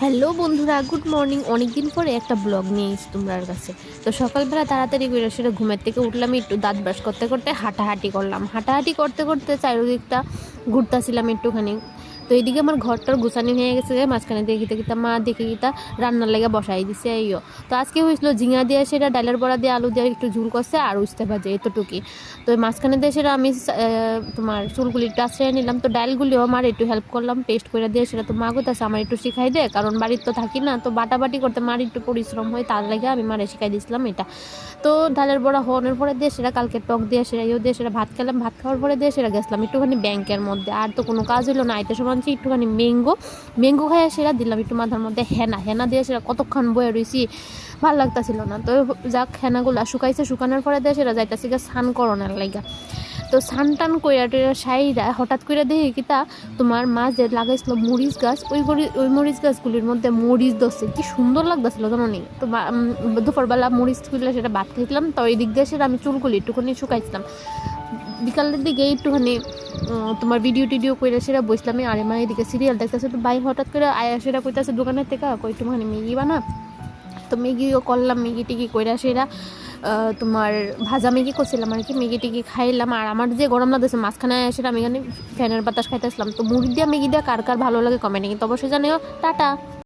Hello বন্ধুরা, good morning. অনেকদিন পরে একটা ব্লগ নিয়ে এসেছি তোমার কাছে। তো সকালবেলা তাড়াতাড়ি করে সেটা ঘুমের থেকে উঠলাম, একটু দাঁত ব্রাশ করতে করতে হাঁটাহাঁটি করলাম। হাঁটাহাঁটি করতে করতে চারিদিকটা ঘুরতেছিলাম একটুখানি। তো এইদিকে আমার ঘরটার গুছানি হয়ে গেছে, মাঝখানে দেখি দেখি মা দেখে গিতা রান্নার লেগে বসাই দিছে এইও। তো আজকে হয়েছিল ঝিঙা দিয়ে সেটা ডালের বড়া দিয়ে আলু দিয়ে একটু ঝুল করছে আর উস্তে ভাজে, এতটুকুই। তো মাঝখানে দিয়ে সেটা আমি তোমার চুলগুলি একটু আশ্রয় নিলাম। তো ডালগুলিও আমার একটু হেল্প করলাম পেস্ট করে দিয়ে, সেটা তো মা কোথাছে আমার একটু শিখাই দেয়, কারণ বাড়ির তো থাকি না, তো বাটাবাটি করতে মার একটু পরিশ্রম হয়, তার লাগে আমি মারে শিখাই দিয়েছিলাম এটা। তো ডালের বড়া হওয়ানোর পরে দিয়ে সেটা কালকে টক দিয়ে সেটা দিয়ে সেটা ভাত খেলাম, ভাত খাওয়ার পরে দিয়ে সেটা গেছিলাম একটুখানি ব্যাংকের মধ্যে। আর তো কোনো কাজ হলো না, এটা সমান একটুখানি ম্যাঙ্গো খাইয়ে সেটা দিলাম একটু মাথার মধ্যে হেনা দিয়ে সেটা কতক্ষণ বয়ে রয়েছি, ভালো লাগতেছিল না। তো যাক, হেনাগুলো শুকাইছে, শুকানোর পরে দিয়ে সেটা যাইতেছে স্নান করানোর লাগা। তো সান টান কইরা টেরা সাইরা হঠাৎ করে দেখি কি তা তোমার মা যে লাগাইছিল মরিচ গাছ, ওই মরিচ গাছগুলির মধ্যে মরিচ ধরছে, কি সুন্দর লাগতেছিল জানো নি। তো দুপুরবেলা মরিচ খুলে সেটা ভাত খাইছিলাম। তো ওই দিক দিয়ে সেটা আমি চুলগুলি একটুখানি শুকাইছিলাম। বিকালের দিকে একটুখানি তোমার ভিডিও করে সেটা বসলাম। আরে মা এদিকে সিরিয়াল দেখতেছে, তো ভাই হঠাৎ করে আয়া সেটা কইতাছে দোকানের থেকে কই একটুখানি ম্যাগি বানা। তো ম্যাগিও করলাম, ম্যাগি টিগি কইরা সেরা তোমার ভাজা ম্যাগি করছিলাম আর কি, ম্যাগি টিগি খাইলাম। আর আমার যে গরম লাগতেছে মাঝখানে সেটা আমি এখানে ফ্যানের বাতাস খাইতেছিলাম। তো মুড়ি দিয়ে ম্যাগি দিয়ে কার কার ভালো লাগে কমেন্টে কিন্তু অবশ্যই জানিও। টাটা।